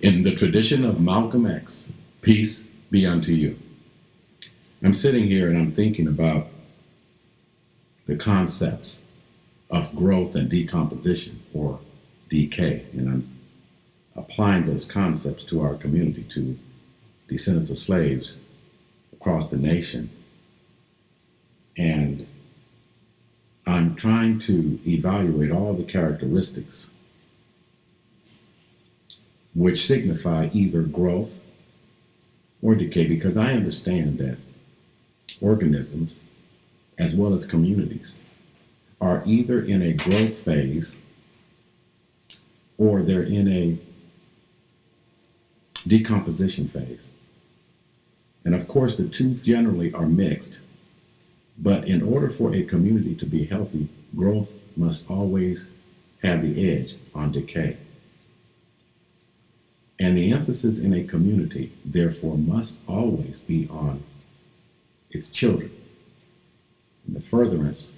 In the tradition of Malcolm X, peace be unto you. I'm sitting here and I'm thinking about the concepts of growth and decomposition, or decay, and I'm applying those concepts to our community, to descendants of slaves across the nation. And I'm trying to evaluate all the characteristics which signify either growth or decay, because I understand that organisms, as well as communities, are either in a growth phase or they're in a decomposition phase. And of course, the two generally are mixed. But in order for a community to be healthy, growth must always have the edge on decay. And the emphasis in a community, therefore, must always be on its children, and the furtherance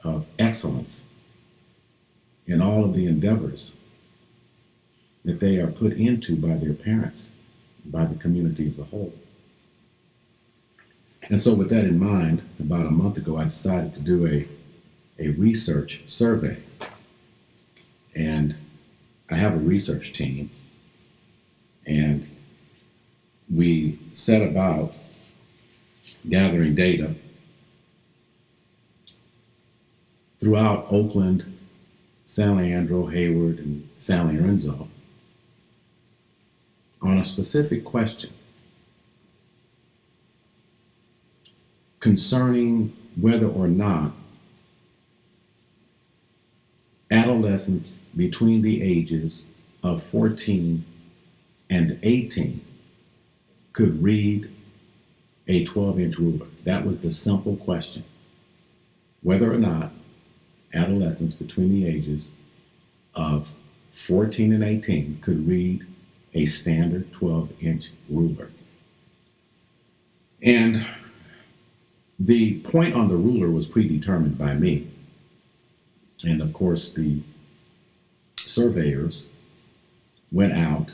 of excellence in all of the endeavors that they are put into by their parents, by the community as a whole. And so with that in mind, about a month ago, I decided to do a research survey. And I have a research team, and we set about gathering data throughout Oakland, San Leandro, Hayward, and San Lorenzo on a specific question concerning whether or not adolescents between the ages of 14 and 18 could read a 12-inch ruler. That was the simple question. Whether or not adolescents between the ages of 14 and 18 could read a standard 12-inch ruler. And the point on the ruler was predetermined by me. And of course, the surveyors went out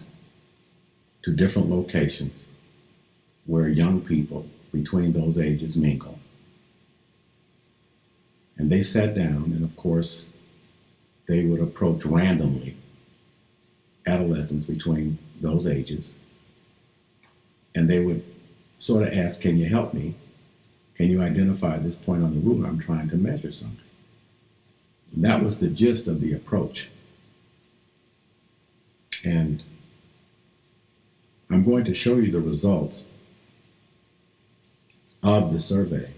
to different locations where young people between those ages mingle. And they sat down, and of course, they would approach randomly adolescents between those ages. And they would sort of ask, can you help me? Can you identify this point on the ruler? I'm trying to measure something. And that was the gist of the approach. And I'm going to show you the results of the survey,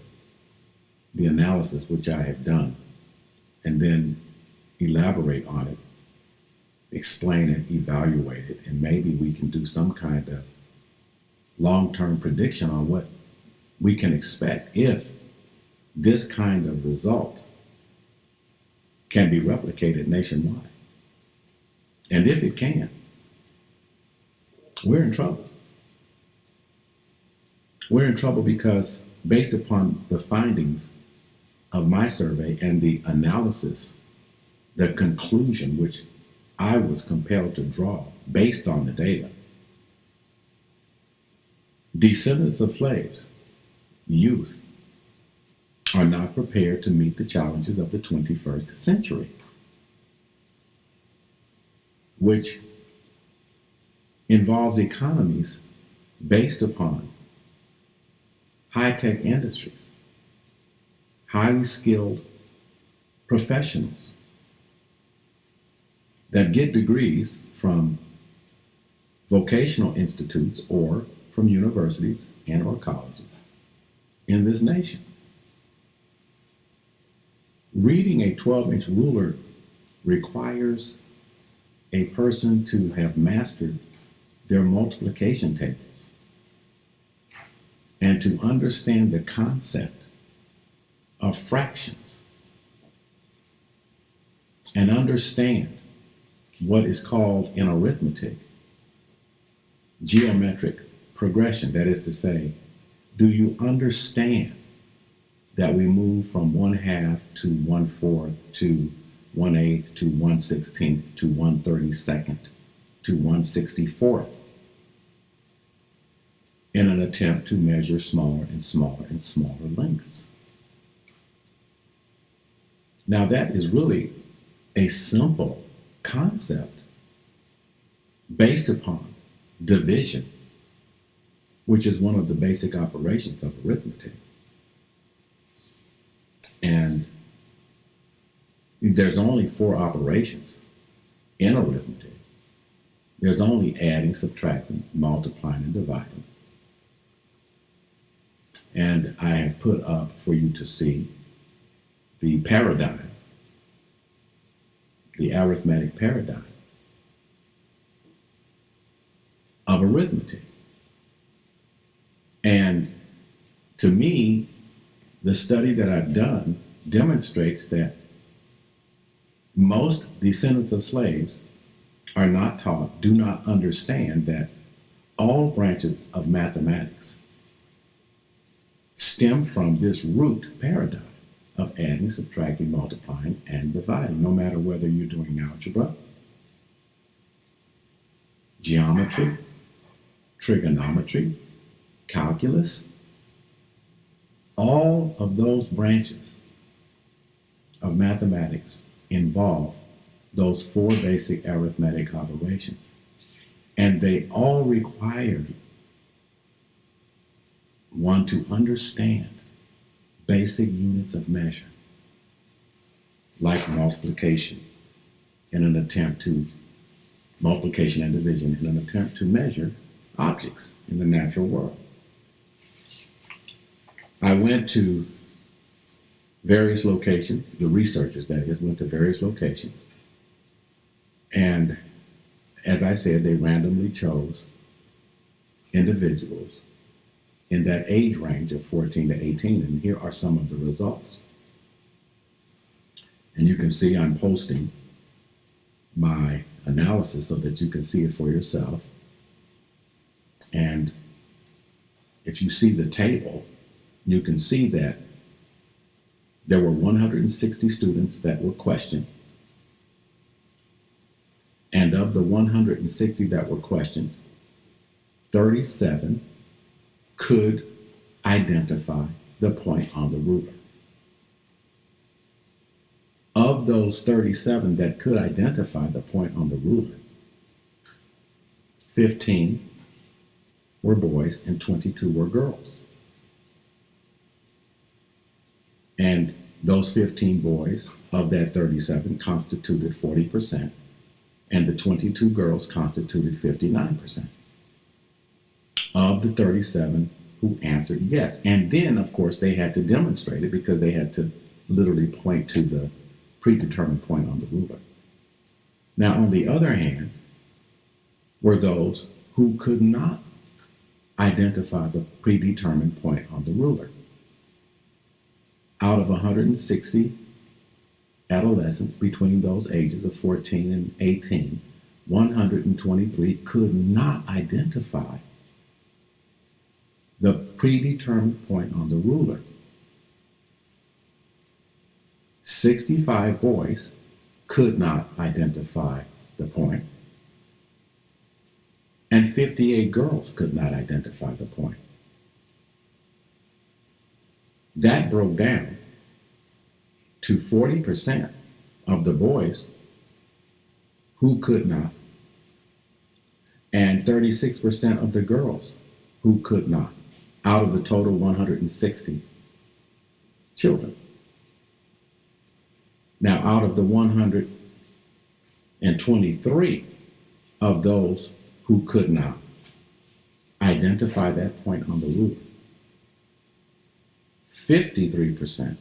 the analysis which I have done, and then elaborate on it, explain it, evaluate it, and maybe we can do some kind of long-term prediction on what we can expect if this kind of result can be replicated nationwide. And if it can, we're in trouble. We're in trouble because based upon the findings of my survey and the analysis, the conclusion which I was compelled to draw based on the data, descendants of slaves, youth, are not prepared to meet the challenges of the 21st century, which involves economies based upon high-tech industries, highly skilled professionals that get degrees from vocational institutes or from universities and or colleges in this nation. Reading a 12-inch ruler requires a person to have mastered their multiplication tables and to understand the concept of fractions and understand what is called in arithmetic geometric progression. That is to say, do you understand that we move from 1/2 to 1/4 to 1/8 to 1/16 to 1/32 to 1/64th in an attempt to measure smaller and smaller and smaller lengths. Now that is really a simple concept based upon division, which is one of the basic operations of arithmetic. And there's only 4 operations in arithmetic. There's only adding, subtracting, multiplying, and dividing. And I have put up for you to see the paradigm, the arithmetic paradigm of arithmetic. And to me, the study that I've done demonstrates that most descendants of slaves are not taught, do not understand that all branches of mathematics stem from this root paradigm of adding, subtracting, multiplying, and dividing, no matter whether you're doing algebra, geometry, trigonometry, calculus. All of those branches of mathematics involve those 4 basic arithmetic operations. And they all require one to understand basic units of measure, like multiplication and division in an attempt to measure objects in the natural world. I went to various locations, the researchers, that is, went to various locations. And as I said, they randomly chose individuals in that age range of 14 to 18. And here are some of the results. And you can see I'm posting my analysis so that you can see it for yourself. And if you see the table, you can see that there were 160 students that were questioned. And of the 160 that were questioned, 37 could identify the point on the ruler. Of those 37 that could identify the point on the ruler, 15 were boys and 22 were girls. And those 15 boys of that 37 constituted 40%, and the 22 girls constituted 59% of the 37 who answered yes. And then, of course, they had to demonstrate it because they had to literally point to the predetermined point on the ruler. Now, on the other hand, were those who could not identify the predetermined point on the ruler. Out of 160 adolescents between those ages of 14 and 18, 123 could not identify the predetermined point on the ruler. 65 boys could not identify the point, and 58 girls could not identify the point. That broke down to 40% of the boys who could not, and 36% of the girls who could not, out of the total 160 children. Now, out of the 123 of those who could not identify that point on the ruler, 53%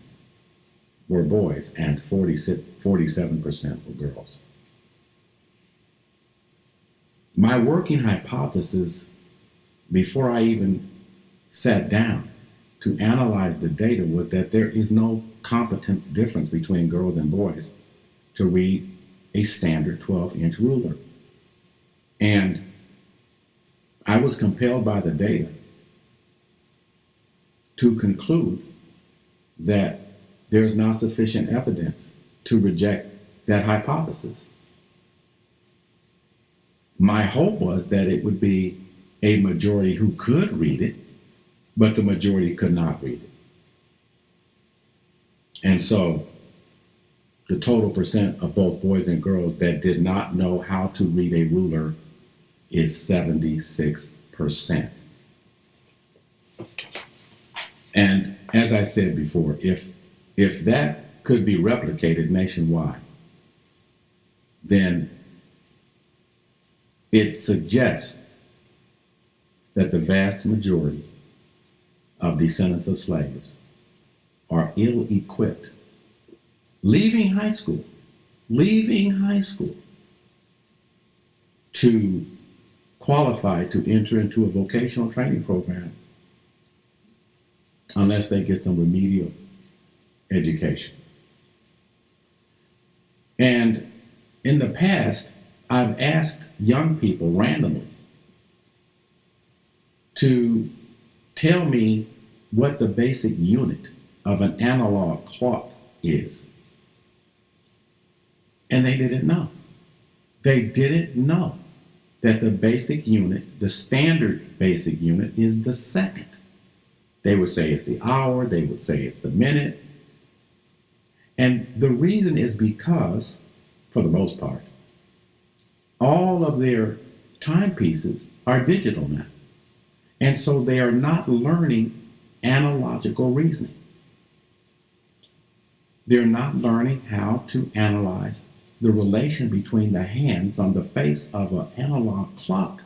were boys and 47% were girls. My working hypothesis, before I even sat down to analyze the data, was that there is no competence difference between girls and boys to read a standard 12-inch ruler. And I was compelled by the data to conclude that there's not sufficient evidence to reject that hypothesis. My hope was that it would be a majority who could read it, but the majority could not read it. And so the total percent of both boys and girls that did not know how to read a ruler is 76%. And as I said before, if that could be replicated nationwide, then it suggests that the vast majority of descendants of slaves are ill-equipped, leaving high school, to qualify to enter into a vocational training program unless they get some remedial education. And in the past, I've asked young people randomly to tell me what the basic unit of an analog clock is. And they didn't know. They didn't know that the basic unit, the standard basic unit, is the second. They would say it's the hour, they would say it's the minute. And the reason is because, for the most part, all of their timepieces are digital now. And so they are not learning analogical reasoning. They're not learning how to analyze the relation between the hands on the face of an analog clock.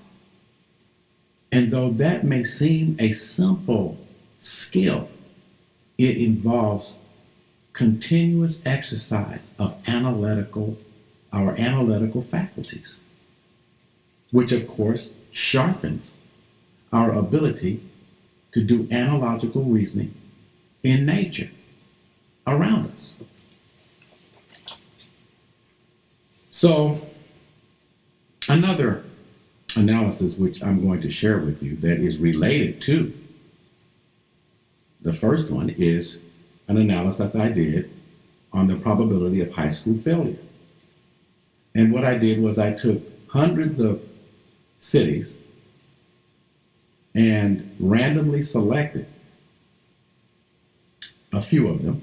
And though that may seem a simple skill, it involves continuous exercise of our analytical faculties, which of course sharpens our ability to do analogical reasoning in nature around us. So another analysis which I'm going to share with you that is related to the first one is an analysis I did on the probability of high school failure. And what I did was I took hundreds of cities and randomly selected a few of them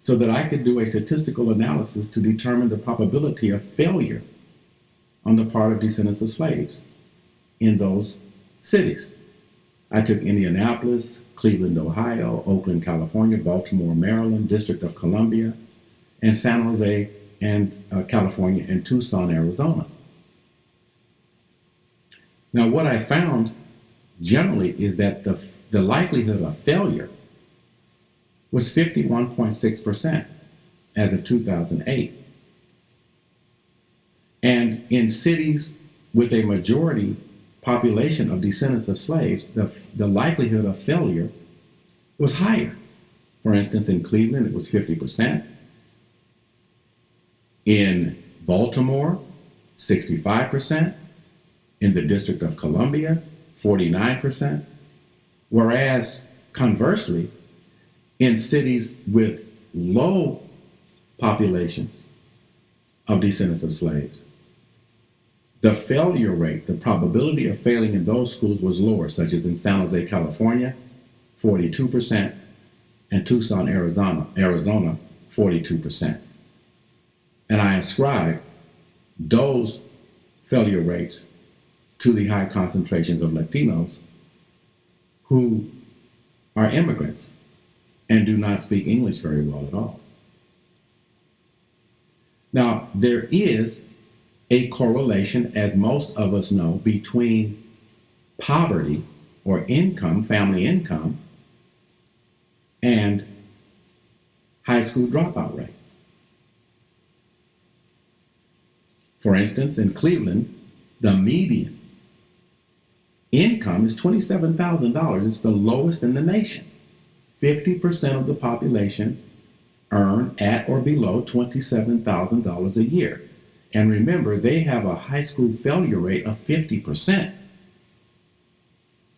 so that I could do a statistical analysis to determine the probability of failure on the part of descendants of slaves in those cities. I took Indianapolis, Cleveland, Ohio, Oakland, California, Baltimore, Maryland, District of Columbia, and San Jose and California, and Tucson, Arizona. Now, what I found generally is that the likelihood of failure was 51.6% as of 2008. And in cities with a majority population of descendants of slaves, the likelihood of failure was higher. For instance, in Cleveland, it was 50%. In Baltimore, 65%. In the District of Columbia, 49%. Whereas, conversely, in cities with low populations of descendants of slaves, the failure rate, the probability of failing in those schools was lower, such as in San Jose, California, 42%, and Tucson, Arizona, 42%. And I ascribe those failure rates to the high concentrations of Latinos who are immigrants and do not speak English very well at all. Now, there is a correlation, as most of us know, between poverty or income, family income, and high school dropout rate. For instance, in Cleveland, the median income is $27,000. It's the lowest in the nation. 50% of the population earn at or below $27,000 a year. And remember, they have a high school failure rate of 50%,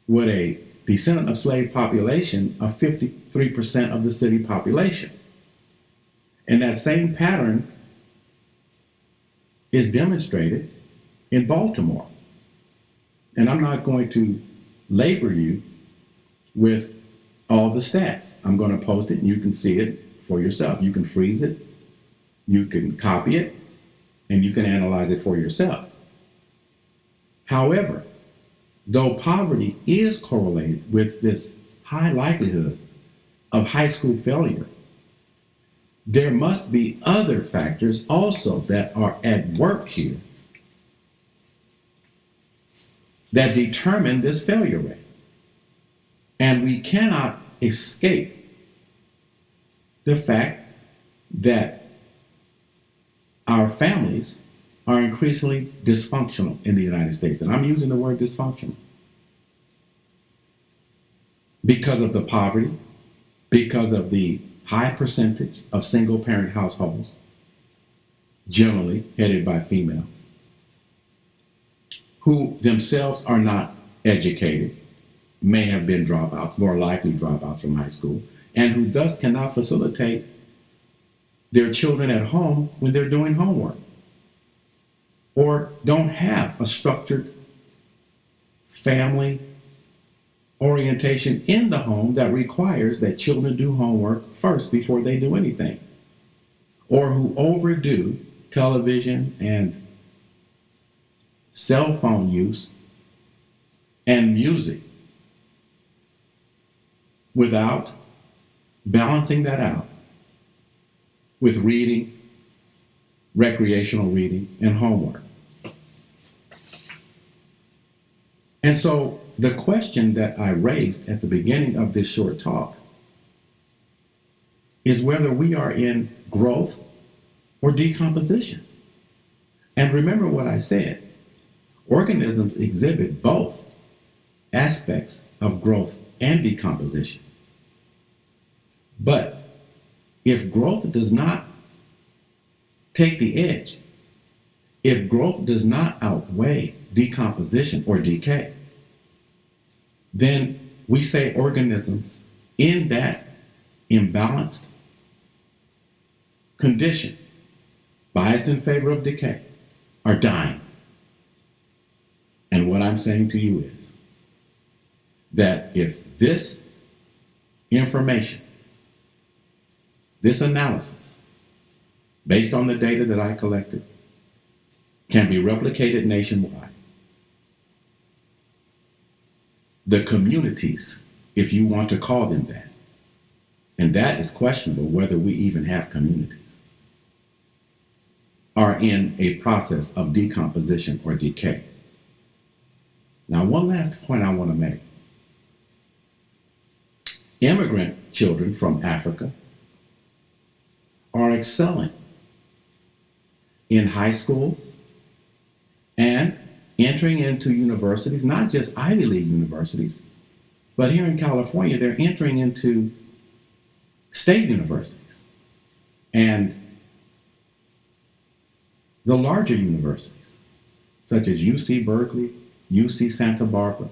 with a descendant of slave population of 53% of the city population. And that same pattern is demonstrated in Baltimore. And I'm not going to labor you with all the stats. I'm going to post it and you can see it for yourself. You can freeze it, you can copy it, and you can analyze it for yourself. However, though poverty is correlated with this high likelihood of high school failure, there must be other factors also that are at work here that determine this failure rate. And we cannot escape the fact that our families are increasingly dysfunctional in the United States. And I'm using the word dysfunctional because of the poverty, because of the high percentage of single-parent households, generally headed by females, who themselves are not educated, may have been dropouts, more likely dropouts from high school, and who thus cannot facilitate their children at home when they're doing homework, or don't have a structured family orientation in the home that requires that children do homework first before they do anything, or who overdo television and cell phone use and music without balancing that out with reading, recreational reading, and homework. And so the question that I raised at the beginning of this short talk is whether we are in growth or decomposition. And remember what I said, organisms exhibit both aspects of growth and decomposition. But if growth does not take the edge, if growth does not outweigh decomposition or decay, then we say organisms in that imbalanced condition, biased in favor of decay, are dying. And what I'm saying to you is that if this information, this analysis, based on the data that I collected, can be replicated nationwide, the communities, if you want to call them that, and that is questionable whether we even have communities, are in a process of decomposition or decay. Now, one last point I want to make. Immigrant children from Africa are excelling in high schools and entering into universities, not just Ivy League universities, but here in California, they're entering into state universities and the larger universities, such as UC Berkeley, UC Santa Barbara.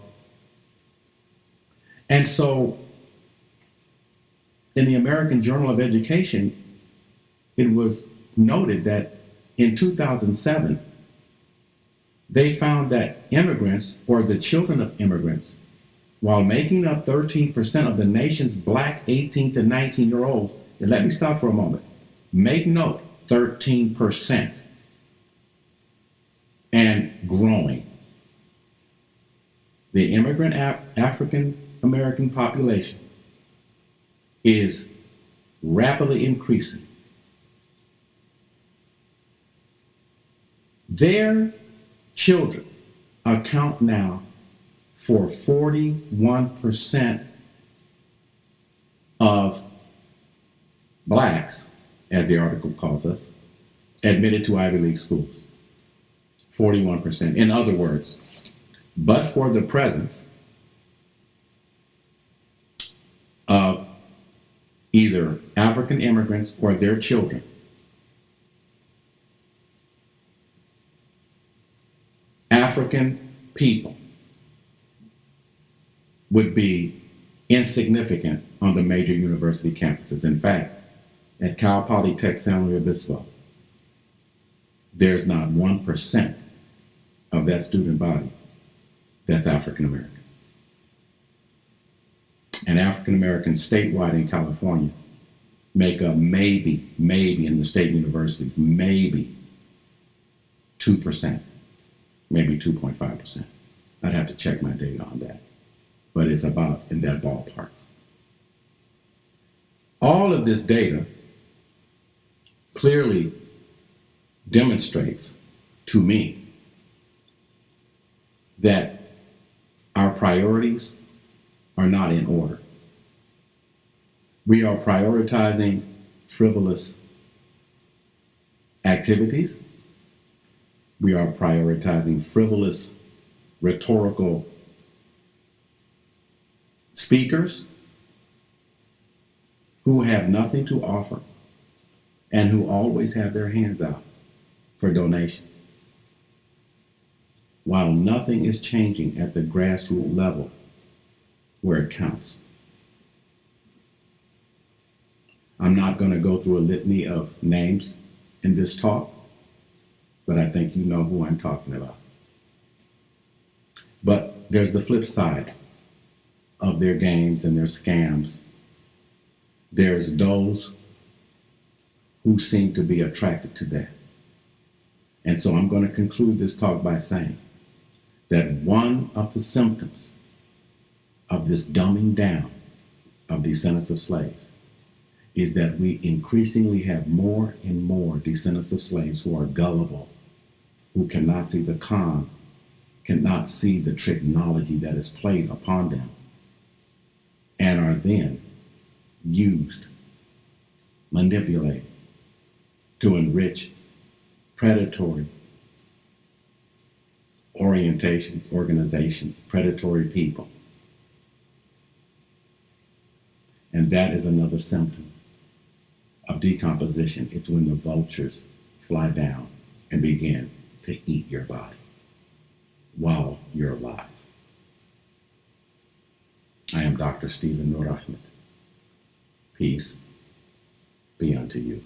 And so in the American Journal of Education, it was noted that in 2007, they found that immigrants, or the children of immigrants, while making up 13% of the nation's black 18 to 19-year-olds, and let me stop for a moment, make note, 13%, and growing. The immigrant African American population is rapidly increasing. Their children account now for 41% of blacks, as the article calls us, admitted to Ivy League schools. 41%. In other words, but for the presence of either African immigrants or their children, African people would be insignificant on the major university campuses. In fact, at Cal Polytech San Luis Obispo, there's not 1% of that student body that's African American. And African Americans statewide in California make up maybe in the state universities, maybe 2%, maybe 2.5%. I'd have to check my data on that, but it's about in that ballpark. All of this data clearly demonstrates to me that our priorities are not in order. We are prioritizing frivolous activities. We are prioritizing frivolous rhetorical speakers who have nothing to offer and who always have their hands out for donation, while nothing is changing at the grassroots level where it counts. I'm not going to go through a litany of names in this talk, but I think you know who I'm talking about. But there's the flip side of their games and their scams. There's those who seem to be attracted to that. And so I'm going to conclude this talk by saying that one of the symptoms of this dumbing down of Descendants of Slaves is that we increasingly have more and more descendants of slaves who are gullible, who cannot see the con, cannot see the technology that is played upon them, and are then used, manipulated to enrich predatory orientations, organizations, predatory people. And that is another symptom of decomposition. It's when the vultures fly down and begin to eat your body while you're alive. I am Dr. Stephen Nur Ahmed. Peace be unto you.